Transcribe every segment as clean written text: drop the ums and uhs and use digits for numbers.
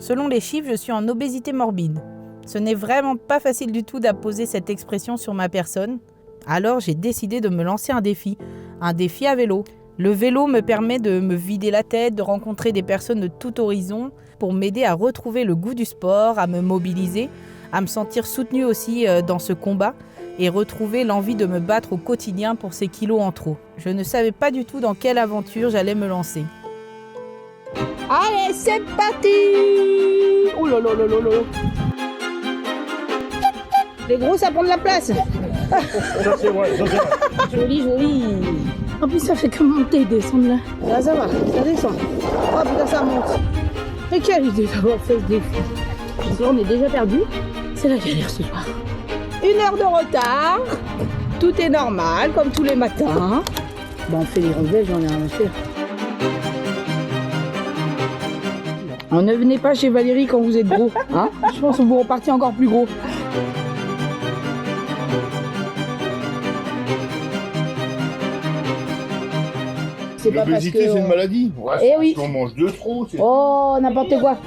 Selon les chiffres, je suis en obésité morbide. Ce n'est vraiment pas facile du tout d'apposer cette expression sur ma personne. Alors j'ai décidé de me lancer un défi à vélo. Le vélo me permet de me vider la tête, de rencontrer des personnes de tout horizon pour m'aider à retrouver le goût du sport, à me mobiliser, à me sentir soutenue aussi dans ce combat et retrouver l'envie de me battre au quotidien pour ces kilos en trop. Je ne savais pas du tout dans quelle aventure j'allais me lancer. Allez, c'est parti! Oh là là là là là! Les gros, ça prend de la place! Ça c'est vrai, ça c'est vrai. Joli, joli! En plus, ça fait que monter et descendre là. Là, ça va, ça descend. Oh putain, ça monte! Et quelle idée d'avoir fait ce défi! Parce que là, on est déjà perdu. C'est la galère ce soir. 1 heure de retard. Tout est normal, comme tous les matins. Bon, on fait les relevés, j'en ai rien à faire. On ne venez pas chez Valérie quand vous êtes gros, hein? Je pense que vous repartez encore plus gros. C'est pas parce L'obésité, que... c'est une maladie. Ouais, Eh c'est oui. parce qu'on mange de trop. Oh, n'importe quoi.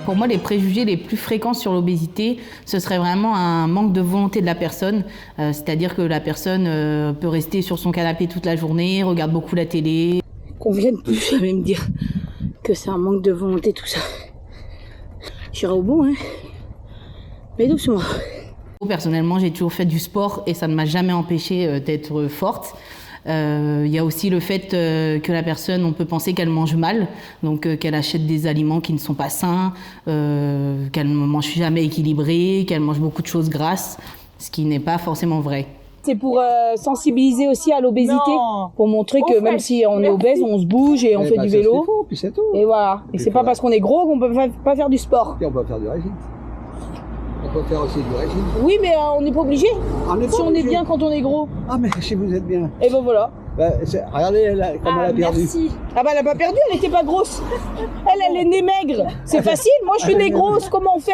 Pour moi, les préjugés les plus fréquents sur l'obésité, ce serait vraiment un manque de volonté de la personne. C'est-à-dire que la personne peut rester sur son canapé toute la journée, regarde beaucoup la télé. Qu'on vienne plus jamais me dire que c'est un manque de volonté, tout ça. J'irai au bout, hein. Mais doucement. Personnellement, j'ai toujours fait du sport et ça ne m'a jamais empêchée d'être forte. Il y a aussi le fait que la personne, on peut penser qu'elle mange mal, donc qu'elle achète des aliments qui ne sont pas sains, qu'elle ne mange jamais équilibré, qu'elle mange beaucoup de choses grasses, ce qui n'est pas forcément vrai. C'est pour sensibiliser aussi à l'obésité, pour montrer que même si on est obèse, on se bouge et on fait du vélo. C'est faux, puis c'est tout. Et voilà. Et c'est pas parce qu'on est gros qu'on peut pas faire du sport. Puis on peut faire du régime. On peut faire aussi du régime. Oui, mais on n'est pas obligé. Si on est bien quand on est gros. Ah, mais si vous êtes bien. Et ben voilà. Bah, regardez comme elle a perdu. Merci. Ah bah elle a pas perdu, elle était pas grosse. Elle est née maigre. C'est facile, moi je suis née grosse, comment on fait?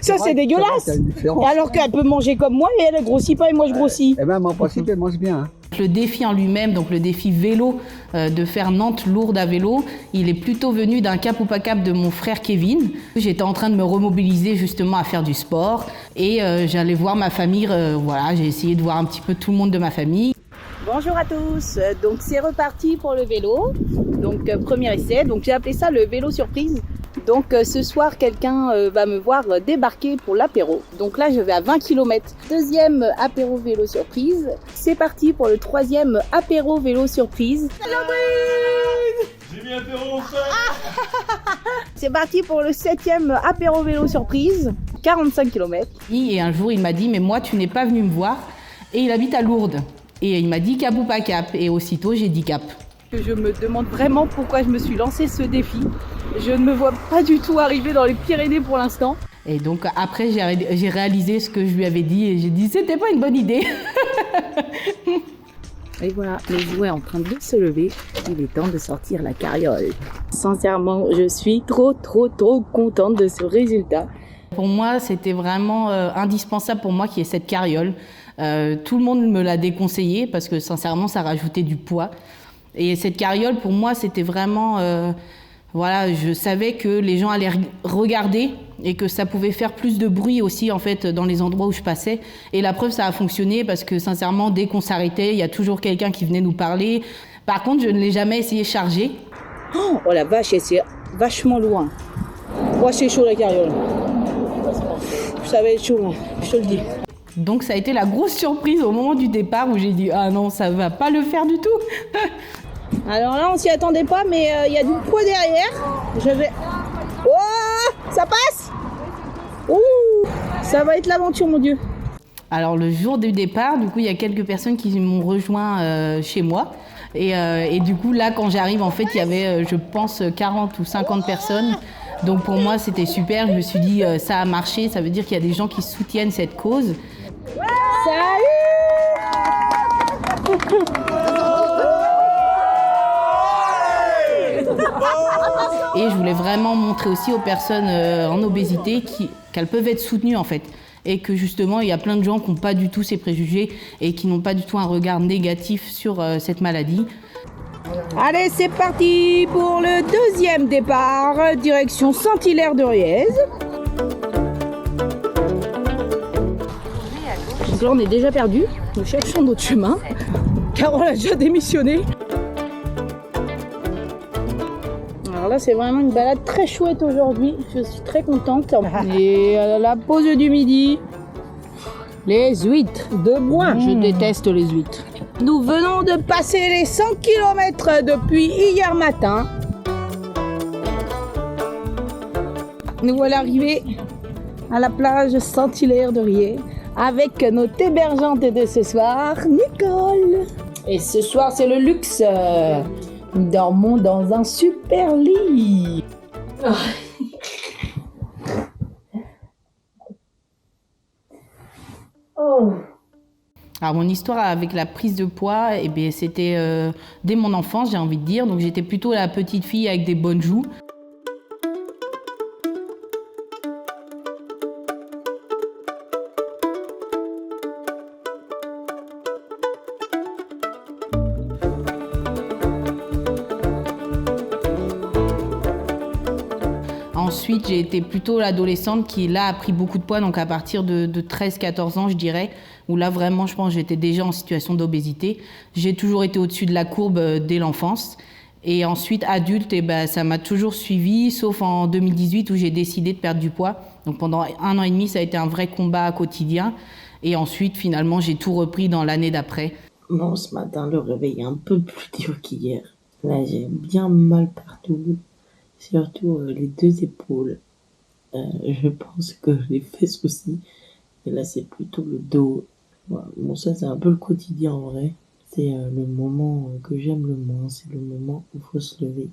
Ça c'est dégueulasse. Et alors qu'elle peut manger comme moi et elle grossit pas et moi je grossis. Eh ben, en principe, elle mange bien. Hein. Le défi en lui-même, donc le défi vélo, de faire Nantes-Lourdes à vélo, il est plutôt venu d'un cap ou pas cap de mon frère Kevin. J'étais en train de me remobiliser justement à faire du sport et j'allais voir ma famille, voilà, j'ai essayé de voir un petit peu tout le monde de ma famille. Bonjour à tous, donc c'est reparti pour le vélo, donc premier essai, donc j'ai appelé ça le vélo surprise. Donc ce soir quelqu'un va me voir débarquer pour l'apéro, donc là je vais à 20 km. Deuxième apéro vélo surprise, c'est parti pour le troisième apéro vélo surprise. J'ai mis apéro au fait. C'est parti pour le 7e apéro vélo surprise, 45 km. Et un jour il m'a dit, mais moi tu n'es pas venu me voir, et il habite à Lourdes. Et il m'a dit cap ou pas cap, et aussitôt j'ai dit cap. Je me demande vraiment pourquoi je me suis lancé ce défi. Je ne me vois pas du tout arriver dans les Pyrénées pour l'instant. Et donc après j'ai réalisé ce que je lui avais dit et j'ai dit c'était pas une bonne idée. Et voilà, le jouet est en train de se lever. Il est temps de sortir la carriole. Sincèrement, je suis trop contente de ce résultat. Pour moi, c'était vraiment indispensable pour moi qu'il y ait cette carriole. Tout le monde me l'a déconseillé parce que sincèrement, ça rajoutait du poids. Et cette carriole, pour moi, c'était vraiment... voilà, je savais que les gens allaient regarder et que ça pouvait faire plus de bruit aussi, en fait, dans les endroits où je passais. Et la preuve, ça a fonctionné parce que, sincèrement, dès qu'on s'arrêtait, il y a toujours quelqu'un qui venait nous parler. Par contre, je ne l'ai jamais essayé chargé. Oh la vache, c'est vachement loin. Moi, c'est chaud la carriole. Ça va être chaud, hein, je te le dis. Donc ça a été la grosse surprise au moment du départ où j'ai dit « Ah non, ça va pas le faire du tout !» Alors là, on s'y attendait pas, mais il y a du poids derrière. Je vais... Oh, ça passe. Ouh, ça va être l'aventure, mon Dieu. Alors le jour du départ, du coup, il y a quelques personnes qui m'ont rejoint chez moi. Et du coup, là, quand j'arrive, en fait, il y avait, je pense, 40 ou 50 personnes. Donc pour moi, c'était super. Je me suis dit, ça a marché. Ça veut dire qu'il y a des gens qui soutiennent cette cause. Et je voulais vraiment montrer aussi aux personnes en obésité qu'elles peuvent être soutenues en fait. et que justement il y a plein de gens qui n'ont pas du tout ces préjugés et qui n'ont pas du tout un regard négatif sur cette maladie. Allez, c'est parti pour le deuxième départ, direction Saint-Hilaire de Riez. Donc là, on est déjà perdu. Nous cherchons notre chemin, car on a déjà démissionné. Alors là, c'est vraiment une balade très chouette aujourd'hui. Je suis très contente. Et à la pause du midi, les huîtres de Boin. Je déteste les huîtres. Nous venons de passer les 100 km depuis hier matin. Nous voilà arrivés à la plage Saint-Hilaire de Riez avec notre hébergeante de ce soir, Nicole. Et ce soir, c'est le luxe. Nous dormons dans un super lit. Oh. Alors mon histoire avec la prise de poids, eh bien, c'était dès mon enfance, j'ai envie de dire. Donc j'étais plutôt la petite fille avec des bonnes joues. Ensuite, j'ai été plutôt l'adolescente qui, là, a pris beaucoup de poids, donc à partir de 13-14 ans, je dirais, où là, vraiment, je pense que j'étais déjà en situation d'obésité. J'ai toujours été au-dessus de la courbe dès l'enfance. Et ensuite, adulte, eh ben, ça m'a toujours suivi, sauf en 2018 où j'ai décidé de perdre du poids. Donc pendant 1 an et demi, ça a été un vrai combat quotidien. Et ensuite, finalement, j'ai tout repris dans l'année d'après. Bon, ce matin, le réveil est un peu plus dur qu'hier. Là, j'ai bien mal partout. Surtout les 2 épaules. Je pense que les fesses aussi. Et là, c'est plutôt le dos. Voilà. Bon, ça, c'est un peu le quotidien en vrai. C'est le moment que j'aime le moins. C'est le moment où il faut se lever.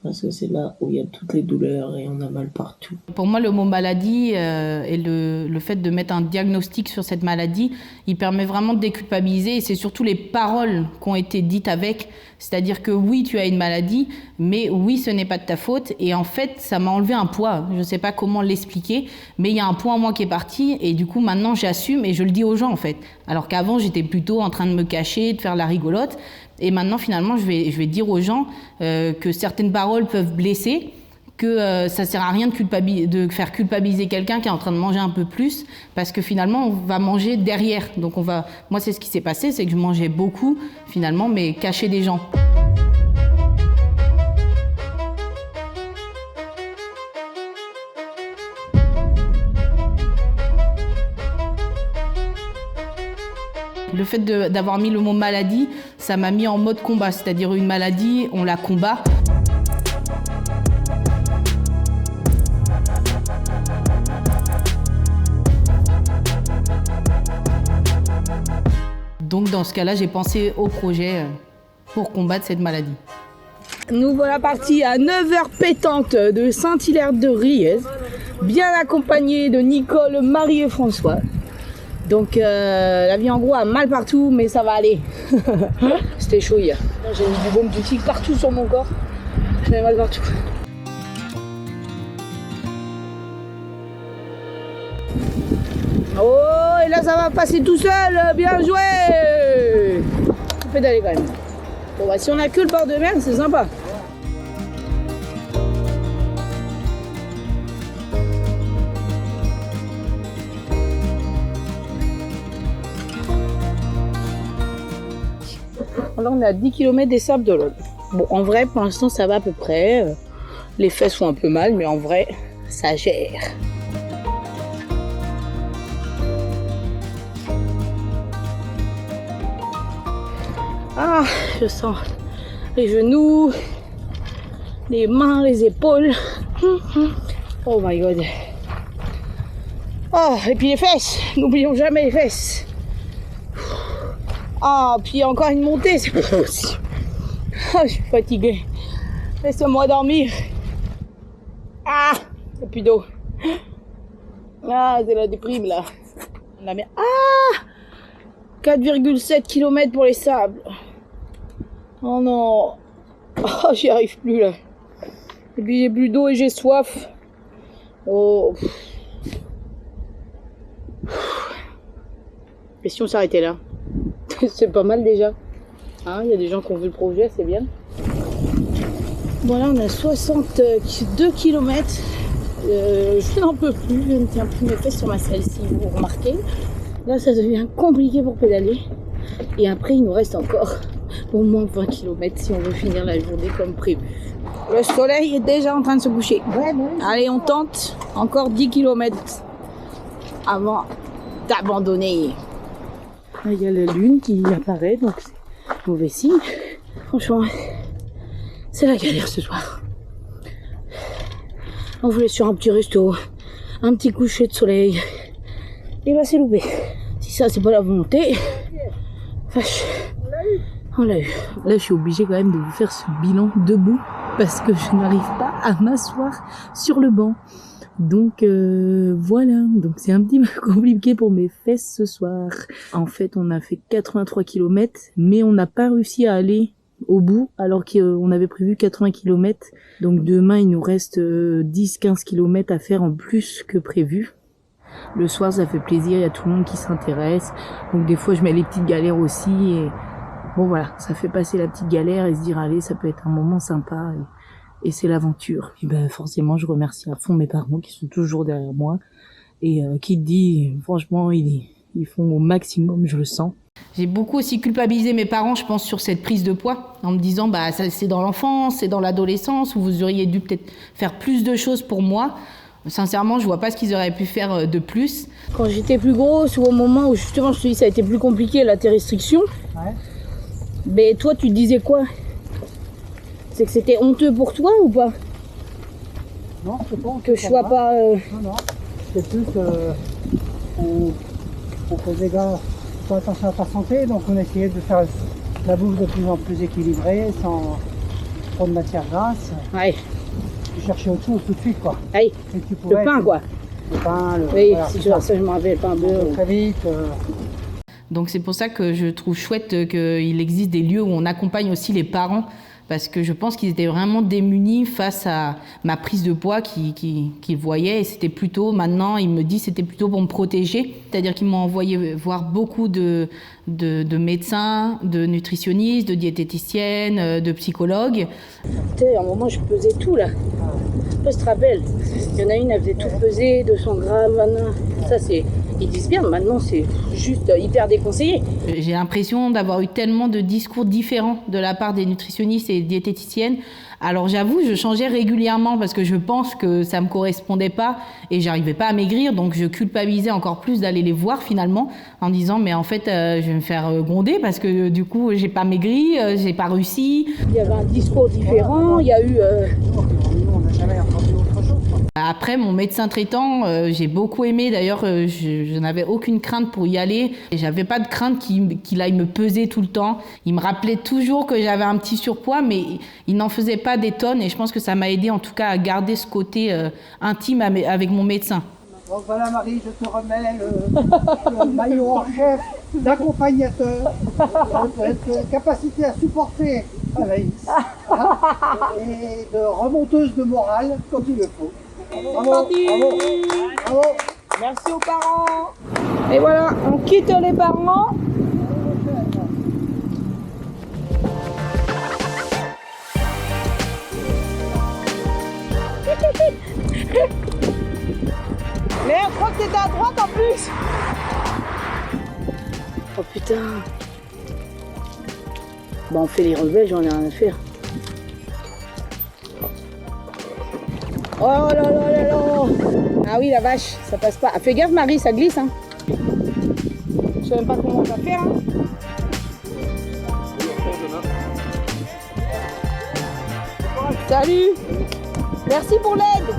Parce que c'est là où il y a toutes les douleurs et on a mal partout. Pour moi, le mot maladie et le fait de mettre un diagnostic sur cette maladie, il permet vraiment de déculpabiliser et c'est surtout les paroles qui ont été dites avec. C'est-à-dire que oui, tu as une maladie, mais oui, ce n'est pas de ta faute. Et en fait, ça m'a enlevé un poids. Je ne sais pas comment l'expliquer, mais il y a un poids en moi qui est parti et du coup, maintenant, j'assume et je le dis aux gens en fait. Alors qu'avant, j'étais plutôt en train de me cacher, de faire la rigolote. Et maintenant, finalement, je vais dire aux gens que certaines paroles peuvent blesser, que ça ne sert à rien de faire culpabiliser quelqu'un qui est en train de manger un peu plus, parce que finalement, on va manger derrière. Donc, moi, c'est ce qui s'est passé, c'est que je mangeais beaucoup, finalement, mais caché des gens. Le fait d'avoir mis le mot maladie, ça m'a mis en mode combat, c'est-à-dire une maladie, on la combat. Donc dans ce cas-là, j'ai pensé au projet pour combattre cette maladie. Nous voilà partis à 9h pétantes de Saint-Hilaire de Riez, bien accompagnés de Nicole, Marie et François. Donc la vie en gros a mal partout, mais ça va aller. C'était chaud hier. J'ai mis du baume du tigre partout sur mon corps. J'avais mal partout. Oh, et là ça va passer tout seul. Bien joué. Faut pédaler quand même. Bon bah si on a que le bord de mer, c'est sympa. Là, on est à 10 km des Sables d'Olonne. Bon, en vrai, pour l'instant, ça va à peu près. Les fesses font un peu mal, mais en vrai, ça gère. Ah, je sens les genoux, les mains, les épaules. Oh my god. Oh, et puis les fesses. N'oublions jamais les fesses. Ah, puis encore une montée, c'est pas possible. Ah, je suis fatiguée. Laisse-moi dormir. Ah, il n'y a plus d'eau. Ah, c'est la déprime là. La mer. Ah, 4,7 km pour les sables. Oh non. Oh, j'y arrive plus là. Et puis j'ai plus d'eau et j'ai soif. Oh. Mais si on s'arrêtait là, c'est pas mal déjà. Hein, il y a des gens qui ont vu le projet, c'est bien. Bon là on a 62 km. Je n'en peux plus, je ne tiens plus mes fesses sur ma selle si vous remarquez. Là ça devient compliqué pour pédaler. Et après il nous reste encore au moins 20 km si on veut finir la journée comme prévu. Le soleil est déjà en train de se coucher. Allez on tente encore 10 km avant d'abandonner. Il y a la lune qui apparaît donc c'est mauvais signe. Franchement c'est la galère ce soir. On voulait sur un petit resto, un petit coucher de soleil. Et bah c'est loupé. Si ça c'est pas la volonté, vache, on l'a eu. Là je suis obligée quand même de vous faire ce bilan debout parce que je n'arrive pas à m'asseoir sur le banc. Donc voilà, donc c'est un petit peu compliqué pour mes fesses ce soir. En fait on a fait 83 km mais on n'a pas réussi à aller au bout alors qu'on avait prévu 80 km. Donc demain il nous reste 10-15 km à faire en plus que prévu. Le soir ça fait plaisir, il y a tout le monde qui s'intéresse. Donc des fois je mets les petites galères aussi et bon voilà, ça fait passer la petite galère et se dire allez ça peut être un moment sympa et c'est l'aventure. Et ben forcément je remercie à fond mes parents qui sont toujours derrière moi et qui dit franchement ils font au maximum, je le sens. J'ai beaucoup aussi culpabilisé mes parents, je pense, sur cette prise de poids, en me disant bah ça, c'est dans l'enfance, c'est dans l'adolescence, où vous auriez dû peut-être faire plus de choses pour moi. Sincèrement, je vois pas ce qu'ils auraient pu faire de plus. Quand j'étais plus grosse ou au moment où justement je te dis ça a été plus compliqué là tes restrictions, mais toi tu te disais quoi? C'est que c'était honteux pour toi ou pas? Non, c'est pas. Que je sois pas... Non, c'est plus on faisait pas attention à ta santé, donc on essayait de faire la bouffe de plus en plus équilibrée, sans trop de matière grasse. Ouais. Tu cherchais autre chose tout de suite, quoi. Allez, Et tu pouvais, le pain quoi. Le pain, Oui, voilà, si c'est tu vois ça, je m'en rappelle, pain beurre. Très vite. Donc c'est pour ça que je trouve chouette qu'il existe des lieux où on accompagne aussi les parents, parce que je pense qu'ils étaient vraiment démunis face à ma prise de poids qu'ils voyaient, et c'était plutôt, maintenant il me dit c'était plutôt pour me protéger, c'est-à-dire qu'ils m'ont envoyé voir beaucoup de médecins, de nutritionnistes, de diététiciennes, de psychologues. Tu sais, à un moment je pesais tout là. Je sais pas si tu te rappelles, il y en a une elle faisait tout peser, 200 grammes, maintenant. Ça c'est... Ils disent bien, maintenant c'est juste hyper déconseillé. J'ai l'impression d'avoir eu tellement de discours différents de la part des nutritionnistes et des diététiciennes. Alors j'avoue, je changeais régulièrement parce que je pense que ça me correspondait pas et j'arrivais pas à maigrir, donc je culpabilisais encore plus d'aller les voir finalement en disant mais en fait je vais me faire gronder parce que du coup j'ai pas maigri, j'ai pas réussi. Il y avait un discours différent, il y a eu... On n'a jamais entendu autre chose, quoi. Après, mon médecin traitant, j'ai beaucoup aimé. D'ailleurs, je n'avais aucune crainte pour y aller. Et j'avais pas de crainte qu'il aille me peser tout le temps. Il me rappelait toujours que j'avais un petit surpoids, mais il n'en faisait pas des tonnes. Et je pense que ça m'a aidé, en tout cas, à garder ce côté intime avec mon médecin. Donc voilà Marie, je te remets le maillot en chef d'accompagnateur, de capacité à supporter Anaïs, et de remonteuse de morale quand il le faut. Bravo, bravo, bravo. Merci aux parents. Et voilà, on quitte les parents. Mais je crois que t'étais à droite en plus. Oh putain. Bon, on fait les relevés, j'en ai rien à faire. Oh là là là là. Ah oui, la vache, ça passe pas. Ah, fais gaffe Marie, ça glisse hein. Je sais même pas comment on va faire hein. Salut. Merci pour l'aide.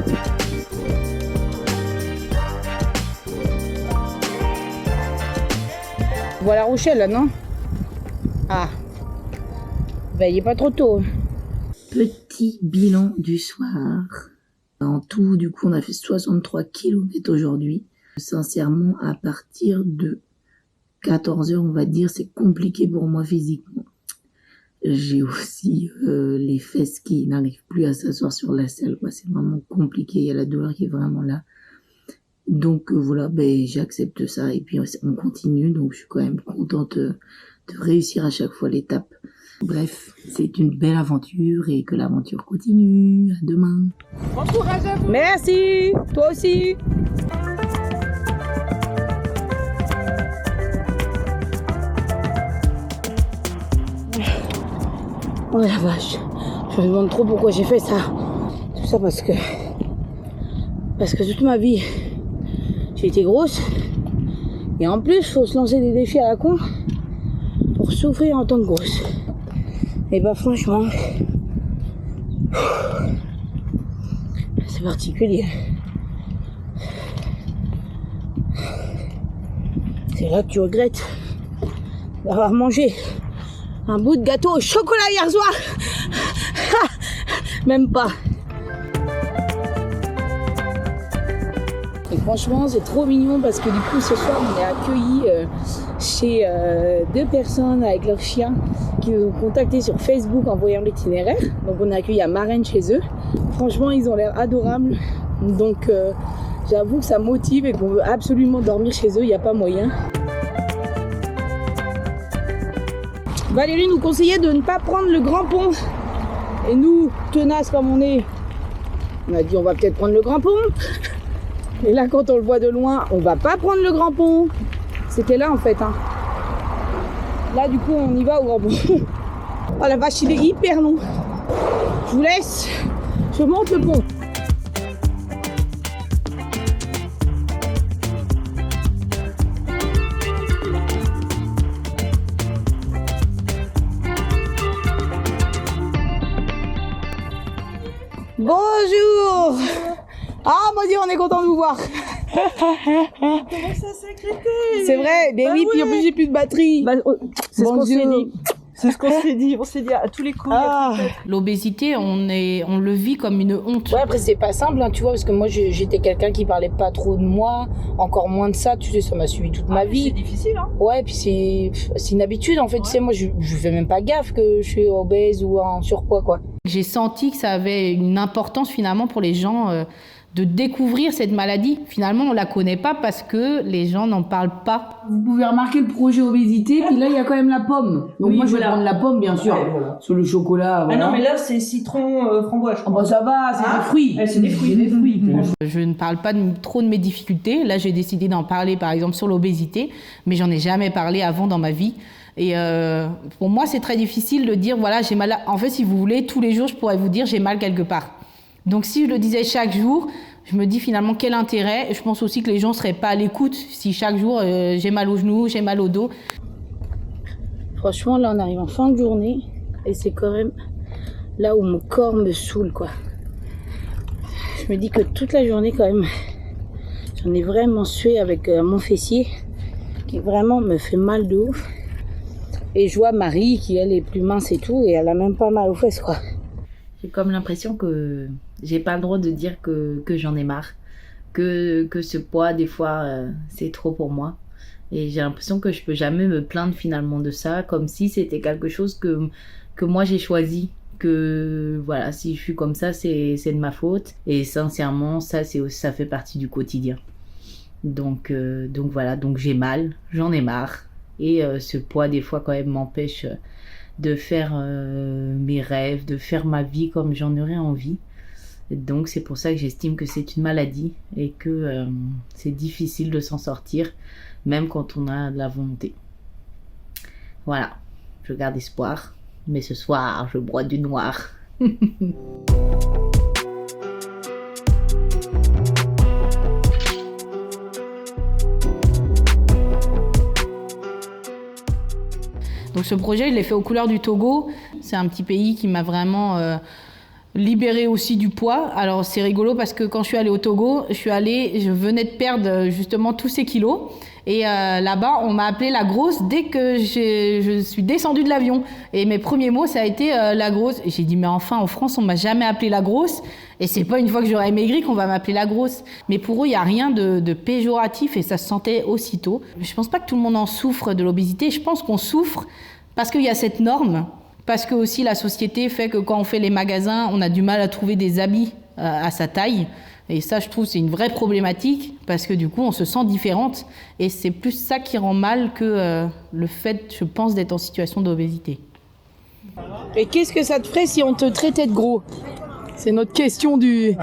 Voilà Rochelle là, non? Ah. Ben, il est pas trop tôt. Petit bilan du soir. En tout, du coup, on a fait 63 km aujourd'hui. Sincèrement, à partir de 14 h, on va dire, c'est compliqué pour moi physiquement. J'ai aussi les fesses qui n'arrivent plus à s'asseoir sur la selle, quoi. C'est vraiment compliqué, il y a la douleur qui est vraiment là. Donc voilà, j'accepte ça et puis on continue. Donc je suis quand même contente de réussir à chaque fois l'étape. Bref, c'est une belle aventure et que l'aventure continue. À demain. Bon courage à vous. Merci, toi aussi. Oh la vache, je me demande trop pourquoi j'ai fait ça. Tout ça parce que toute ma vie, j'ai été grosse. Et en plus, faut se lancer des défis à la con pour souffrir en tant que grosse. Et bah franchement, c'est particulier. C'est là que tu regrettes d'avoir mangé un bout de gâteau au chocolat hier soir. Même pas. Et franchement, c'est trop mignon parce que du coup, ce soir, on est accueillis chez 2 personnes avec leurs chiens qui nous ont contactés sur Facebook en voyant l'itinéraire. Donc, on est accueillis à Marennes chez eux. Franchement, ils ont l'air adorables. Donc, j'avoue que ça motive et qu'on veut absolument dormir chez eux. Il n'y a pas moyen. Valérie nous conseillait de ne pas prendre le grand pont. Et nous, tenaces comme on est, on a dit on va peut-être prendre le grand pont. Et là, quand on le voit de loin, on va pas prendre le grand pont. C'était là en fait. Hein. Là, du coup, on y va au grand pont. Oh la vache, il est hyper long. Je vous laisse. Je monte le pont. Bonjour. Ah, mon Dieu, on est content de vous voir. Comment ça sécrété? C'est vrai, mais Bah oui, ouais. puis en plus j'ai plus de batterie. C'est ce qu'on Bonjour. s'est dit. C'est ce qu'on s'est dit. On s'est dit à tous les coups. Ah. L'obésité, on le vit comme une honte. Ouais, après c'est pas simple, hein, tu vois, parce que moi j'étais quelqu'un qui parlait pas trop de moi, encore moins de ça, tu sais, ça m'a suivi toute ma C'est vie. difficile, hein. Ouais, puis c'est une habitude en fait, tu sais, moi je fais même pas gaffe que je suis obèse ou en surpoids, quoi. J'ai senti que ça avait une importance finalement pour les gens de découvrir cette maladie. Finalement, on la connaît pas parce que les gens n'en parlent pas. Vous pouvez remarquer le projet obésité, puis là il y a quand même la pomme. Donc Oui, moi je vais voilà. prendre la pomme bien sûr. Ouais, voilà. Sur le chocolat. Ah Voilà. non, mais là, c'est citron framboise. Ah bah ça va, c'est Ah. des fruits. Ouais, c'est des fruits. C'est des fruits. Je ne parle pas trop de mes difficultés. Là, j'ai décidé d'en parler, par exemple, sur l'obésité, mais j'en ai jamais parlé avant dans ma vie. Et pour moi, c'est très difficile de dire, voilà, j'ai mal. En fait, si vous voulez, tous les jours, je pourrais vous dire, j'ai mal quelque part. Donc, si je le disais chaque jour, je me dis finalement, quel intérêt? Je pense aussi que les gens ne seraient pas à l'écoute si chaque jour, j'ai mal au genou, j'ai mal au dos. Franchement, là on arrive en fin de journée et c'est quand même là où mon corps me saoule, quoi. Je me dis que toute la journée quand même, j'en ai vraiment sué avec mon fessier qui vraiment me fait mal de ouf. Et je vois Marie qui elle est plus mince et tout et elle a même pas mal aux fesses, quoi. J'ai comme l'impression que j'ai pas le droit de dire que j'en ai marre, que ce poids des fois c'est trop pour moi, et j'ai l'impression que je peux jamais me plaindre finalement de ça, comme si c'était quelque chose que moi j'ai choisi, que voilà, si je suis comme ça c'est de ma faute, et sincèrement ça fait partie du quotidien. Donc voilà, donc j'ai mal, j'en ai marre, et ce poids des fois quand même m'empêche de faire mes rêves, de faire ma vie comme j'en aurais envie. Donc c'est pour ça que j'estime que c'est une maladie et que c'est difficile de s'en sortir, même quand on a de la volonté. Voilà, je garde espoir, mais ce soir je bois du noir. Donc ce projet, je l'ai fait aux couleurs du Togo. C'est un petit pays qui m'a vraiment libérée aussi du poids. Alors c'est rigolo parce que quand je suis allée au Togo, je venais de perdre justement tous ces kilos. Et là-bas, on m'a appelée la grosse dès que je suis descendue de l'avion. Et mes premiers mots, ça a été la grosse. Et j'ai dit, mais enfin, en France, on m'a jamais appelée la grosse. Et c'est pas une fois que j'aurai maigri qu'on va m'appeler la grosse. Mais pour eux, il n'y a rien de péjoratif et ça se sentait aussitôt. Je pense pas que tout le monde en souffre de l'obésité. Je pense qu'on souffre parce qu'il y a cette norme. Parce que aussi la société fait que quand on fait les magasins, on a du mal à trouver des habits à sa taille. Et ça, je trouve, c'est une vraie problématique parce que du coup, on se sent différente. Et c'est plus ça qui rend mal que le fait, je pense, d'être en situation d'obésité. Et qu'est-ce que ça te ferait si on te traitait de gros? C'est notre question du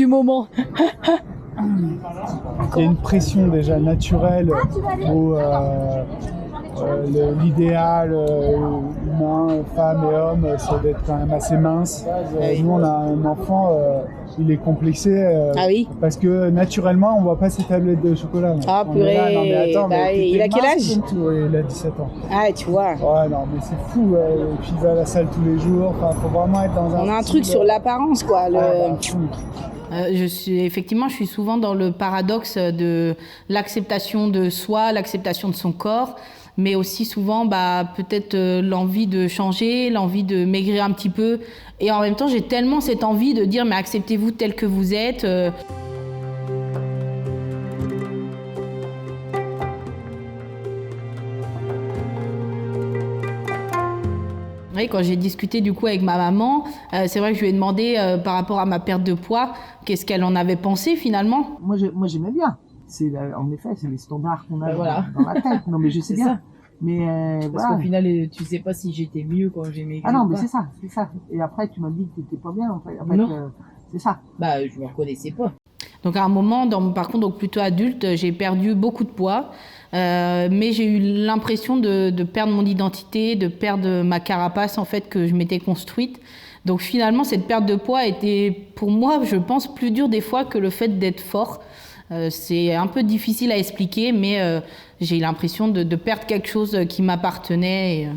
moment. Il y a une pression déjà naturelle où l'idéal humain, femme et homme, c'est d'être quand même assez mince. Nous, on a un enfant, il est complexé parce que naturellement, on voit pas ses tablettes de chocolat. Ah On est là, non, mais attends, mais il a quel âge? Il a 17 ans. Ah, tu vois. Ouais, non, mais c'est fou. Et puis il va à la salle tous les jours. Enfin, faut vraiment être dans un. On a un truc sur l'apparence, quoi. Je suis souvent dans le paradoxe de l'acceptation de soi, l'acceptation de son corps, mais aussi souvent peut-être l'envie de changer, l'envie de maigrir un petit peu. Et en même temps, j'ai tellement cette envie de dire mais acceptez-vous tel que vous êtes. Oui, quand j'ai discuté du coup avec ma maman, c'est vrai que je lui ai demandé par rapport à ma perte de poids, qu'est-ce qu'elle en avait pensé finalement. Moi j'aimais bien. En effet, c'est les standards qu'on a dans la tête. Non mais je sais bien. Ça. Mais Parce qu'au final, tu sais pas si j'étais mieux quand j'ai maigri. Ah non, mais c'est ça. Et après, tu m'as dit que t'étais pas bien. En fait, non. C'est ça. Je me reconnaissais pas. Donc à un moment, dans mon parcours donc plutôt adulte, j'ai perdu beaucoup de poids, mais j'ai eu l'impression de perdre mon identité, de perdre ma carapace en fait que je m'étais construite. Donc finalement, cette perte de poids était pour moi, je pense, plus dure des fois que le fait d'être fort. C'est un peu difficile à expliquer, mais j'ai eu l'impression de perdre quelque chose qui m'appartenait. Et,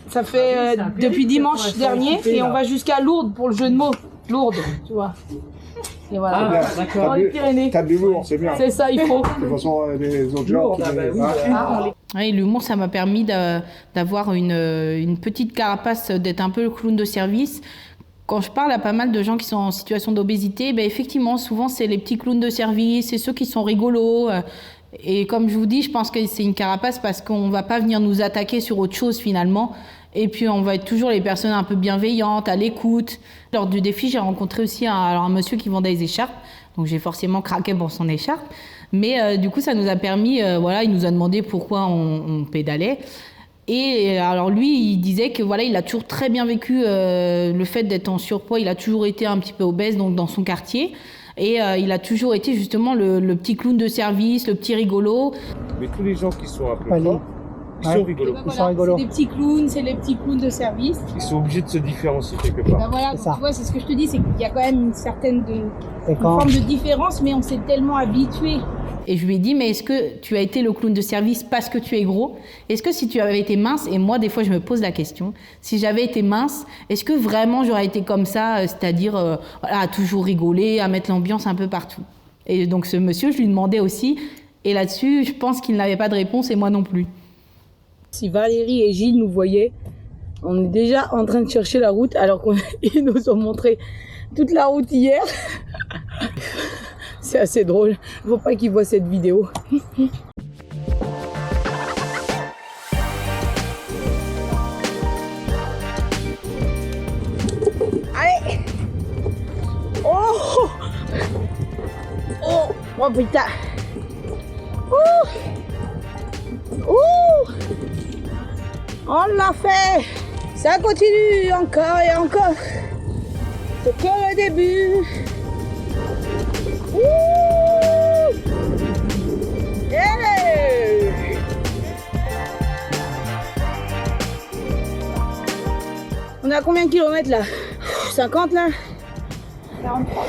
Ça fait depuis dimanche dernier et on va jusqu'à Lourdes pour le jeu de mots. Lourdes, tu vois. Et voilà. Dans les Pyrénées. T'as de l'humour, c'est bien. C'est ça, il faut. De toute façon, les autres gens. Oui, l'humour, ça m'a permis d'avoir une petite carapace, d'être un peu le clown de service. Quand je parle à pas mal de gens qui sont en situation d'obésité, effectivement, souvent, c'est les petits clowns de service, c'est ceux qui sont rigolos. Et comme je vous dis, je pense que c'est une carapace parce qu'on ne va pas venir nous attaquer sur autre chose finalement. Et puis, on va être toujours les personnes un peu bienveillantes, à l'écoute. Lors du défi, j'ai rencontré aussi un monsieur qui vendait des écharpes. Donc, j'ai forcément craqué pour son écharpe. Mais du coup, ça nous a permis, il nous a demandé pourquoi on pédalait. Et alors lui, il disait que il a toujours très bien vécu le fait d'être en surpoids. Il a toujours été un petit peu obèse donc dans son quartier. Et il a toujours été justement le petit clown de service, le petit rigolo. Mais tous les gens qui sont un peu forts, ils sont rigolos. Ils sont rigolos. C'est des petits clowns, c'est les petits clowns de service. Ils sont obligés de se différencier quelque part. Tu vois, c'est ce que je te dis, c'est qu'il y a quand même une certaine forme de différence, mais on s'est tellement habitué. Et je lui ai dit, mais est-ce que tu as été le clown de service parce que tu es gros? Est-ce que si tu avais été mince, et moi des fois je me pose la question, si j'avais été mince, est-ce que vraiment j'aurais été comme ça, c'est-à-dire à toujours rigoler, à mettre l'ambiance un peu partout? Et donc ce monsieur, je lui demandais aussi, et là-dessus, je pense qu'il n'avait pas de réponse et moi non plus. Si Valérie et Gilles nous voyaient, on est déjà en train de chercher la route alors qu'ils nous ont montré toute la route hier. C'est assez drôle. Faut pas qu'ils voient cette vidéo. Allez. Oh. Oh putain. On l'a fait. Ça continue encore et encore. C'est que le début. Yeah. On est à combien de kilomètres là? 50 là? 43.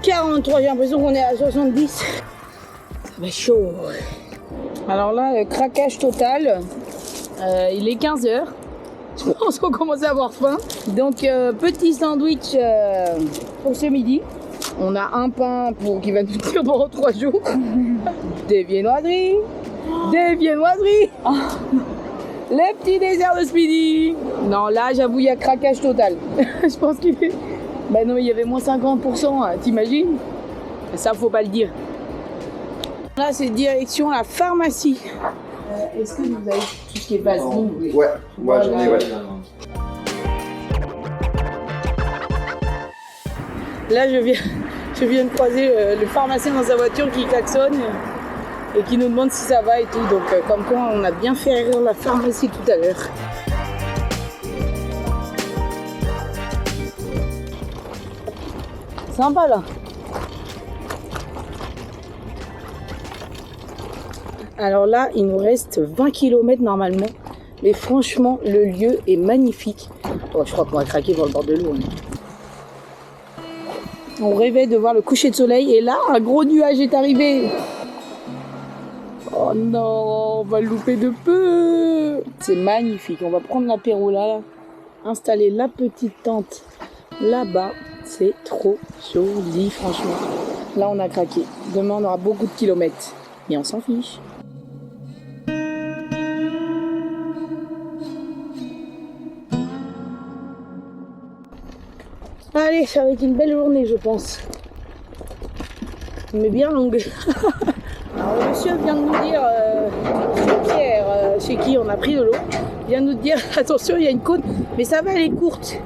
43, j'ai l'impression qu'on est à 70. Ça va chaud. Alors là, craquage total. Il est 15h. Je pense qu'on commence à avoir faim. Donc petit sandwich pour ce midi. On a un pain qui va nous tenir pendant 3 jours. Des viennoiseries. Des viennoiseries. Les petits desserts de ce midi. Non, là, j'avoue, il y a craquage total. Je pense qu'il est... Ben non, il y avait moins 50%, t'imagines? Ça, faut pas le dire. Là, c'est direction la pharmacie. Est-ce que vous avez tout ce qui est vaseline? Ouais, moi j'en ai, ouais. Là, je viens de croiser le pharmacien dans sa voiture qui klaxonne et qui nous demande si ça va et tout. Donc, comme quoi, on a bien fait rire la pharmacie tout à l'heure. Sympa là. Alors là, il nous reste 20 km normalement. Mais franchement, le lieu est magnifique. Oh, je crois qu'on va craquer pour le bord de l'eau. On rêvait de voir le coucher de soleil et là, un gros nuage est arrivé. Oh non, on va le louper de peu. C'est magnifique. On va prendre l'apéro là, installer la petite tente là-bas. C'est trop joli, franchement. Là, on a craqué. Demain, on aura beaucoup de kilomètres. Et on s'en fiche. Allez, ça va être une belle journée, je pense. Mais bien longue. Alors, le monsieur vient de nous dire, monsieur Pierre, chez qui on a pris de l'eau, vient de nous dire, attention, il y a une côte, mais ça va, elle est courte.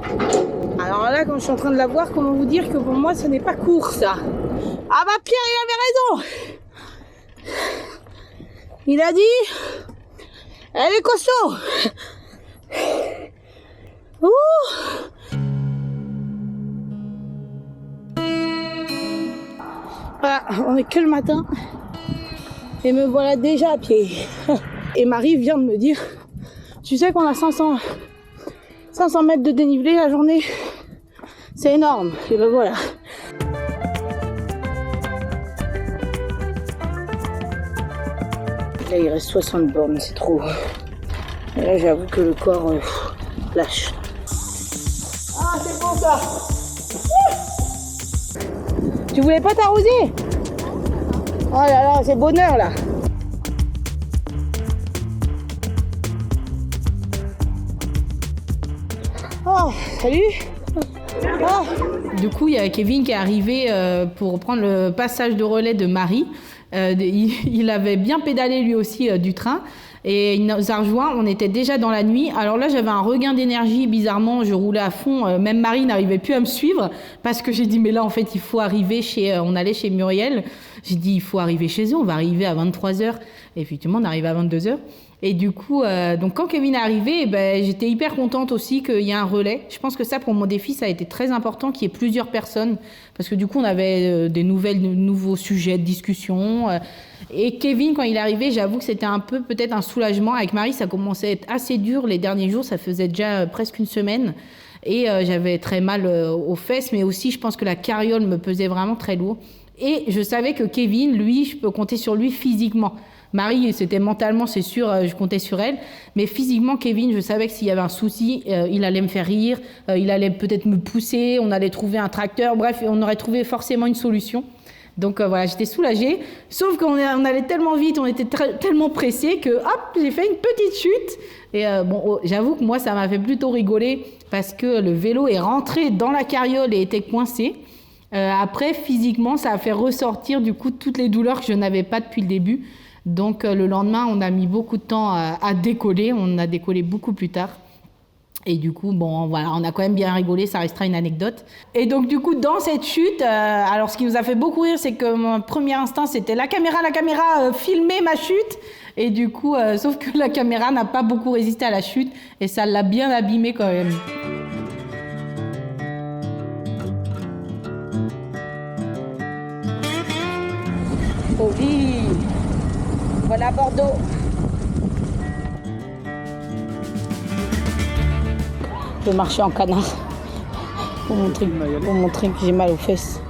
Alors là, quand je suis en train de la voir, comment vous dire que pour moi, ce n'est pas court, ça. Ah bah, Pierre, il avait raison. Il a dit, elle est costaud. Ouh. Voilà, on est que le matin et me voilà déjà à pied. Et Marie vient de me dire, tu sais qu'on a 500 mètres de dénivelé la journée, c'est énorme. Et ben voilà. Là il reste 60 bornes, c'est trop. Et là j'avoue que le corps lâche. Ah c'est bon ça. Tu voulais pas t'arroser? Oh là là, c'est bonheur là. Oh, salut. Oh. Du coup, il y a Kevin qui est arrivé pour prendre le passage de relais de Marie. Il avait bien pédalé lui aussi du train. Et il nous a rejoints, on était déjà dans la nuit. Alors là, j'avais un regain d'énergie, bizarrement, je roulais à fond. Même Marie n'arrivait plus à me suivre parce que j'ai dit, mais là, en fait, il faut arriver on allait chez Muriel. J'ai dit, il faut arriver chez eux, on va arriver à 23h. Et effectivement, on arrive à 22h. Et du coup, donc quand Kevin est arrivé, j'étais hyper contente aussi qu'il y ait un relais. Je pense que ça, pour mon défi, ça a été très important qu'il y ait plusieurs personnes. Parce que du coup, on avait des nouveaux sujets de discussion. Et Kevin, quand il est arrivé, j'avoue que c'était un peu peut-être un soulagement. Avec Marie, ça commençait à être assez dur les derniers jours. Ça faisait déjà presque une semaine. Et j'avais très mal aux fesses. Mais aussi, je pense que la carriole me pesait vraiment très lourd. Et je savais que Kevin, lui, je peux compter sur lui physiquement. Marie, c'était mentalement, c'est sûr, je comptais sur elle. Mais physiquement, Kevin, je savais que s'il y avait un souci, il allait me faire rire, il allait peut-être me pousser, on allait trouver un tracteur. Bref, on aurait trouvé forcément une solution. Donc voilà, j'étais soulagée. Sauf qu'on allait tellement vite, on était tellement pressés que hop, j'ai fait une petite chute. Et j'avoue que moi, ça m'a fait plutôt rigoler parce que le vélo est rentré dans la carriole et était coincé. Après, physiquement, ça a fait ressortir du coup toutes les douleurs que je n'avais pas depuis le début. Donc le lendemain, on a mis beaucoup de temps à décoller. On a décollé beaucoup plus tard. Et du coup, bon, voilà, on a quand même bien rigolé. Ça restera une anecdote. Et donc du coup, dans cette chute, alors ce qui nous a fait beaucoup rire, c'est que mon premier instinct, c'était la caméra, filmer ma chute. Et du coup, sauf que la caméra n'a pas beaucoup résisté à la chute. Et ça l'a bien abîmé quand même. Oh oui. Voilà Bordeaux. Je vais marcher en canard pour montrer que j'ai mal aux fesses.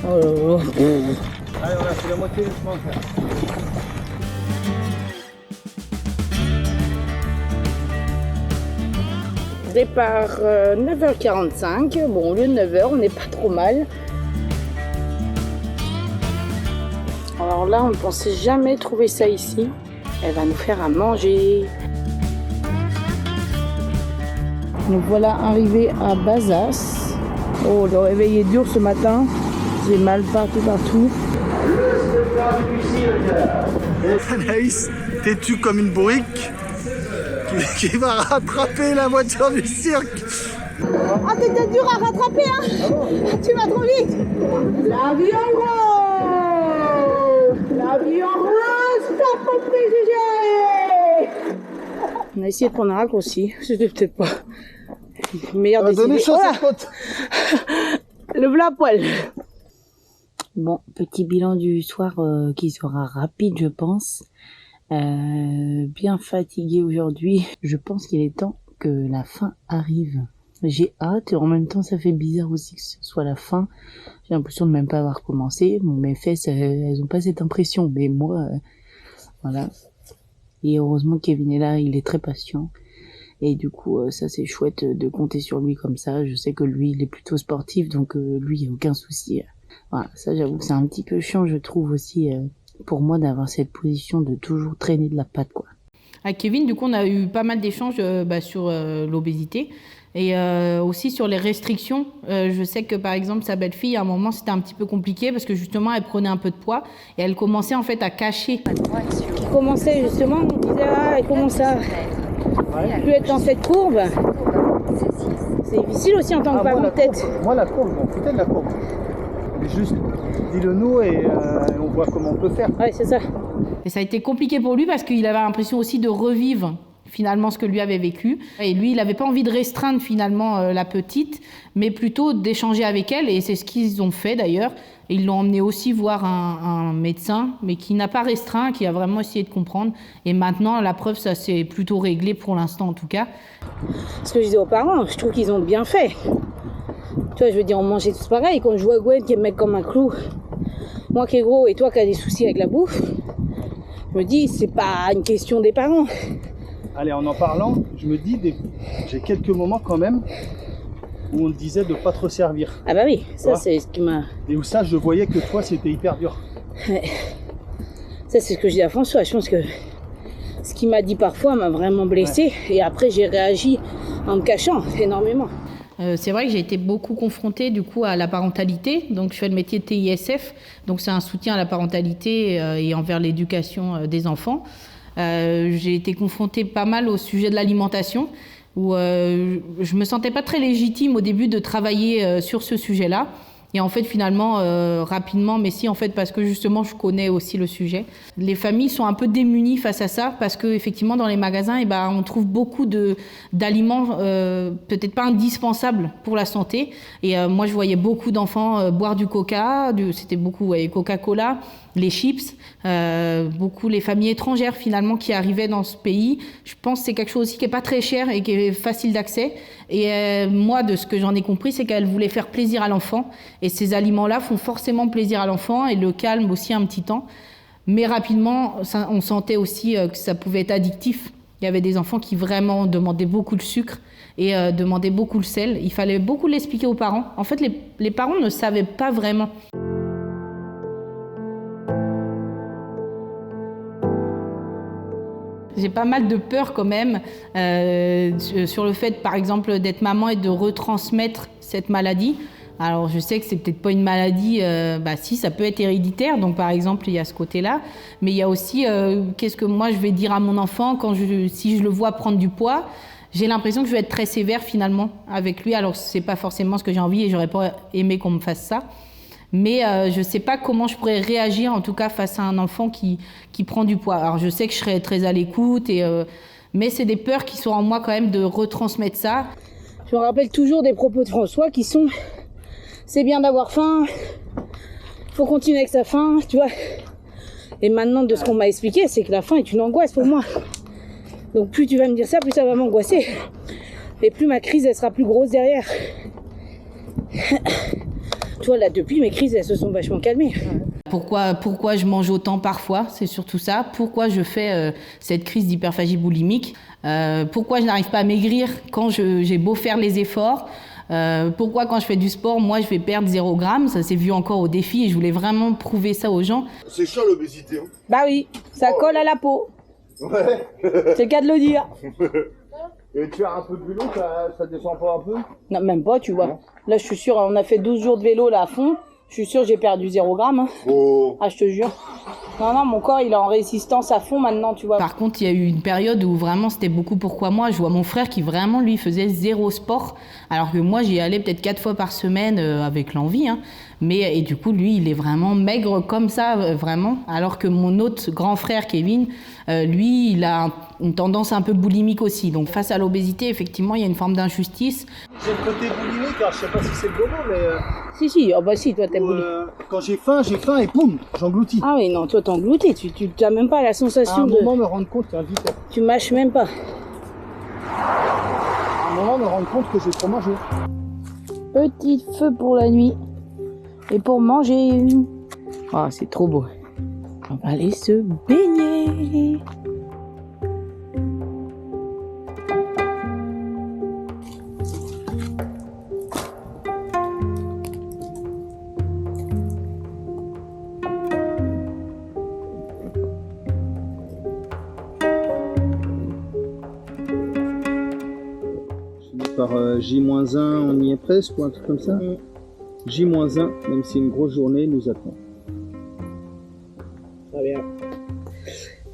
Oh là là. Allez, on a fait la moitié du chemin. Départ 9h45. Bon, au lieu de 9h, on n'est pas trop mal. Alors là, on ne pensait jamais trouver ça ici. Elle va nous faire à manger. Nous voilà arrivés à Bazas. Oh, le réveil est dur ce matin. J'ai mal partout. Anaïs, têtue comme une brique, qui va rattraper la voiture du cirque. Ah, t'étais dur à rattraper, hein. Tu vas trop vite. La vie en rose. La vie en rose, t'as compris, GG. On a essayé de prendre un raccourci, c'était peut-être pas meilleur des idées. Le blanc à poil. Bon, petit bilan du soir qui sera rapide, je pense. Bien fatigué aujourd'hui. Je pense qu'il est temps que la fin arrive. J'ai hâte et en même temps ça fait bizarre aussi que ce soit la fin. J'ai l'impression de même pas avoir commencé. Bon, mes fesses, elles ont pas cette impression, mais moi, voilà. Et heureusement Kevin est là, il est très patient. Et du coup, ça c'est chouette de compter sur lui comme ça. Je sais que lui, il est plutôt sportif, donc lui, il n'y a aucun souci. Voilà, ça j'avoue que c'est un petit peu chiant, je trouve aussi, pour moi, d'avoir cette position de toujours traîner de la patte, quoi. Avec Kevin, du coup, on a eu pas mal d'échanges sur l'obésité et aussi sur les restrictions. Je sais que, par exemple, sa belle-fille, à un moment, c'était un petit peu compliqué parce que, justement, elle prenait un peu de poids et elle commençait, en fait, à cacher. Qui commençait, justement, on disait, ah, elle commence à plus être dans cette courbe. C'est difficile aussi en tant que parent, peut-être. Moi, la courbe, on foutait de la courbe. Mais juste, dis-le nous et on voit comment on peut faire. Ouais, c'est ça. Et ça a été compliqué pour lui parce qu'il avait l'impression aussi de revivre finalement ce que lui avait vécu. Et lui, il n'avait pas envie de restreindre finalement la petite, mais plutôt d'échanger avec elle. Et c'est ce qu'ils ont fait d'ailleurs. Et ils l'ont emmené aussi voir un médecin, mais qui n'a pas restreint, qui a vraiment essayé de comprendre. Et maintenant, la preuve, ça s'est plutôt réglé pour l'instant en tout cas. Ce que je disais aux parents, je trouve qu'ils ont bien fait. Tu vois, je veux dire, on mangeait tous pareil. Quand je vois Gwen qui est mec comme un clou, moi qui est gros et toi qui as des soucis avec la bouffe, je me dis, c'est pas une question des parents. Allez, en parlant, je me dis, j'ai quelques moments quand même où on te disait de pas trop servir. Ah bah oui, ça c'est ce qui m'a... Et où ça, je voyais que toi, c'était hyper dur. Ouais. Ça, c'est ce que je dis à François. Je pense que ce qu'il m'a dit parfois m'a vraiment blessée. Ouais. Et après, j'ai réagi en me cachant énormément. C'est vrai que j'ai été beaucoup confrontée du coup à la parentalité. Donc je fais le métier de TISF, donc c'est un soutien à la parentalité et envers l'éducation des enfants. J'ai été confrontée pas mal au sujet de l'alimentation, où je me sentais pas très légitime au début de travailler sur ce sujet-là. Et en fait, finalement, rapidement, mais si, en fait, parce que justement, je connais aussi le sujet. Les familles sont un peu démunies face à ça, parce qu'effectivement, dans les magasins, eh ben, on trouve beaucoup d'aliments peut-être pas indispensables pour la santé. Et moi, je voyais beaucoup d'enfants boire du coca, c'était beaucoup Coca-Cola, les chips, beaucoup les familles étrangères, finalement, qui arrivaient dans ce pays. Je pense que c'est quelque chose aussi qui n'est pas très cher et qui est facile d'accès. Et moi, de ce que j'en ai compris, c'est qu'elle voulait faire plaisir à l'enfant. Et ces aliments-là font forcément plaisir à l'enfant et le calment aussi un petit temps. Mais rapidement, on sentait aussi que ça pouvait être addictif. Il y avait des enfants qui vraiment demandaient beaucoup de sucre et demandaient beaucoup le sel. Il fallait beaucoup l'expliquer aux parents. En fait, les parents ne savaient pas vraiment. J'ai pas mal de peur quand même sur le fait, par exemple, d'être maman et de retransmettre cette maladie. Alors, je sais que c'est peut-être pas une maladie, si, ça peut être héréditaire, donc par exemple, il y a ce côté-là. Mais il y a aussi, qu'est-ce que moi je vais dire à mon enfant si je le vois prendre du poids. J'ai l'impression que je vais être très sévère finalement avec lui, alors c'est pas forcément ce que j'ai envie et j'aurais pas aimé qu'on me fasse ça. Mais je ne sais pas comment je pourrais réagir, en tout cas, face à un enfant qui prend du poids. Alors, je sais que je serais très à l'écoute, mais c'est des peurs qui sont en moi quand même de retransmettre ça. Je me rappelle toujours des propos de François qui sont « c'est bien d'avoir faim, il faut continuer avec sa faim », tu vois. Et maintenant, de ce qu'on m'a expliqué, c'est que la faim est une angoisse pour moi. Donc, plus tu vas me dire ça, plus ça va m'angoisser. Et plus ma crise, elle sera plus grosse derrière. Tu vois, là, depuis, mes crises, elles se sont vachement calmées. Pourquoi je mange autant parfois, c'est surtout ça. Pourquoi je fais cette crise d'hyperphagie boulimique. Pourquoi je n'arrive pas à maigrir quand j'ai beau faire les efforts. Pourquoi quand je fais du sport, moi, je vais perdre 0 g. Ça s'est vu encore au défi et je voulais vraiment prouver ça aux gens. C'est chaud l'obésité. Hein. Bah oui, ça colle à la peau. Ouais. C'est le cas de le dire. Et tu as un peu de vélo, ça descend pas un peu? Non, même pas, tu vois. Là, je suis sûre, on a fait 12 jours de vélo là à fond. Je suis sûre que j'ai perdu 0 gramme. Hein. Oh. Ah, je te jure. Non, mon corps, il est en résistance à fond maintenant, tu vois. Par contre, il y a eu une période où vraiment c'était beaucoup pourquoi moi. Je vois mon frère qui vraiment, lui, faisait 0 sport, alors que moi, j'y allais peut-être 4 fois par semaine avec l'envie. Hein. Et du coup, lui, il est vraiment maigre comme ça, vraiment. Alors que mon autre grand frère, Kevin, lui, il a une tendance un peu boulimique aussi. Donc face à l'obésité, effectivement, il y a une forme d'injustice. J'ai le côté boulimique, alors je sais pas si c'est le bon mot, mais... Si, oh bah si, toi t'es boulimique. Quand j'ai faim et boum, j'engloutis. Ah oui, non, toi t'engloutis, tu n'as même pas la sensation de... À un moment, me rendre compte, vite. Tu mâches même pas. À un moment, me rendre compte que j'ai trop mangé. Petit feu pour la nuit. Et pour manger. Oh, c'est trop beau. On va aller se baigner. Par J-1, on y est presque ou un truc comme ça. J-1, même si une grosse journée nous attend. Très bien.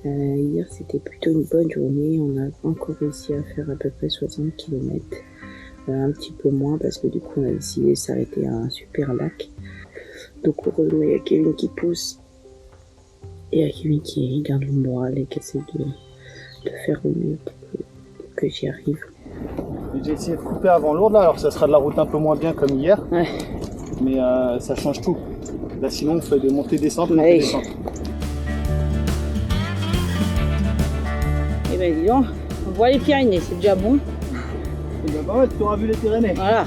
Hier, c'était plutôt une bonne journée. On a encore réussi à faire à peu près 60 km. Un petit peu moins parce que du coup, on a décidé de s'arrêter à un super lac. Donc, heureusement, il y a Kevin qui pousse. Et il y a Kevin qui garde le moral et qui essaie de faire au mieux pour que j'y arrive. J'ai essayé de couper avant Lourdes là, alors ça sera de la route un peu moins bien comme hier. Ouais. Mais ça change tout. Là sinon on fait des montées-descentes, montées-descentes. Eh ben dis donc, on voit les Pyrénées, c'est déjà bon. C'est déjà pas mal, tu auras vu les Pyrénées. Voilà.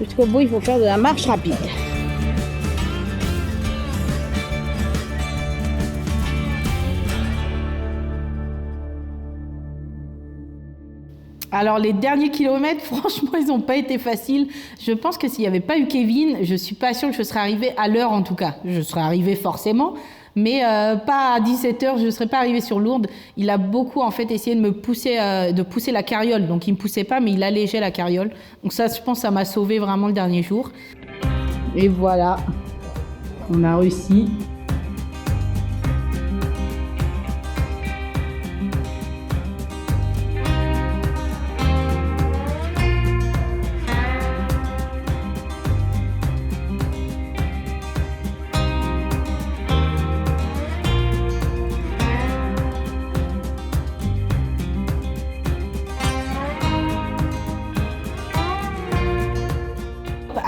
Jusqu'au bout, il faut faire de la marche rapide. Alors les derniers kilomètres, franchement, ils n'ont pas été faciles. Je pense que s'il n'y avait pas eu Kevin, je ne suis pas sûre que je serais arrivée à l'heure en tout cas. Je serais arrivée forcément, mais pas à 17h, je ne serais pas arrivée sur Lourdes. Il a beaucoup en fait essayé de pousser la carriole. Donc il ne me poussait pas, mais il allégeait la carriole. Donc ça, je pense que ça m'a sauvée vraiment le dernier jour. Et voilà, on a réussi.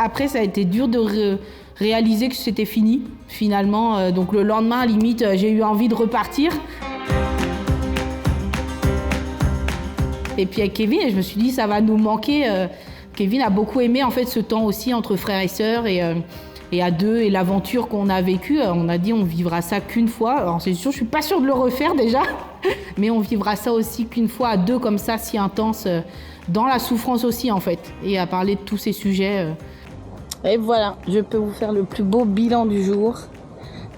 Après, ça a été dur de réaliser que c'était fini, finalement. Donc le lendemain, limite, j'ai eu envie de repartir. Et puis avec Kevin, je me suis dit, ça va nous manquer. Kevin a beaucoup aimé en fait ce temps aussi entre frères et sœurs et à deux, et l'aventure qu'on a vécue. On a dit, on vivra ça qu'une fois. Alors c'est sûr, je suis pas sûre de le refaire déjà, mais on vivra ça aussi qu'une fois à deux, comme ça, si intense, dans la souffrance aussi en fait, et à parler de tous ces sujets. Et voilà, je peux vous faire le plus beau bilan du jour,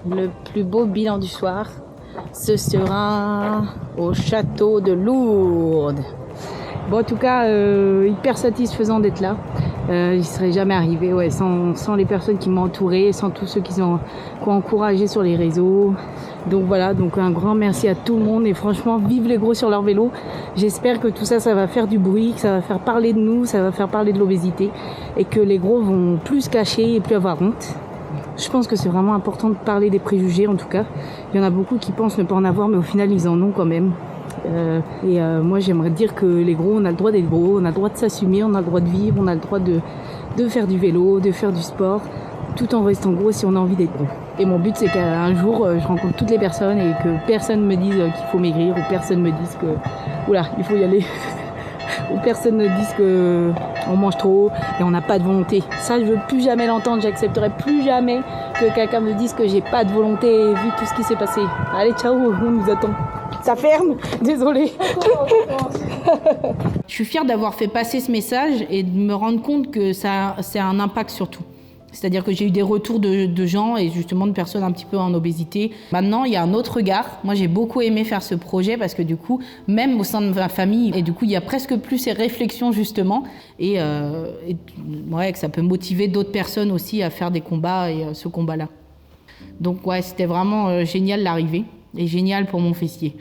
le plus beau bilan du soir. Ce sera au château de Lourdes. Bon, en tout cas, hyper satisfaisant d'être là. Je ne serais jamais arrivé sans les personnes qui m'ont entouré, sans tous ceux qui ont encouragé sur les réseaux. Donc voilà, donc un grand merci à tout le monde et franchement, vive les gros sur leur vélo. J'espère que tout ça, ça va faire du bruit, que ça va faire parler de nous, ça va faire parler de l'obésité et que les gros vont plus se cacher et plus avoir honte. Je pense que c'est vraiment important de parler des préjugés en tout cas. Il y en a beaucoup qui pensent ne pas en avoir, mais au final, ils en ont quand même. Moi, j'aimerais dire que les gros, on a le droit d'être gros, on a le droit de s'assumer, on a le droit de vivre, on a le droit de faire du vélo, de faire du sport, tout en restant gros si on a envie d'être gros. Et mon but, c'est qu'un jour, je rencontre toutes les personnes et que personne me dise qu'il faut maigrir ou personne me dise que, oula, il faut y aller. Ou personne ne dise qu'on mange trop et on n'a pas de volonté. Ça, je veux plus jamais l'entendre. J'accepterai plus jamais que quelqu'un me dise que j'ai pas de volonté vu tout ce qui s'est passé. Allez, ciao, on nous attend. Ça ferme, désolée. Je suis fière d'avoir fait passer ce message et de me rendre compte que ça a un impact sur tout. C'est-à-dire que j'ai eu des retours de gens et justement de personnes un petit peu en obésité. Maintenant, il y a un autre regard. Moi, j'ai beaucoup aimé faire ce projet parce que du coup, même au sein de ma famille, et du coup, il y a presque plus ces réflexions justement. Et ouais, que ça peut motiver d'autres personnes aussi à faire des combats et ce combat-là. Donc ouais, c'était vraiment génial l'arrivée et génial pour mon fessier.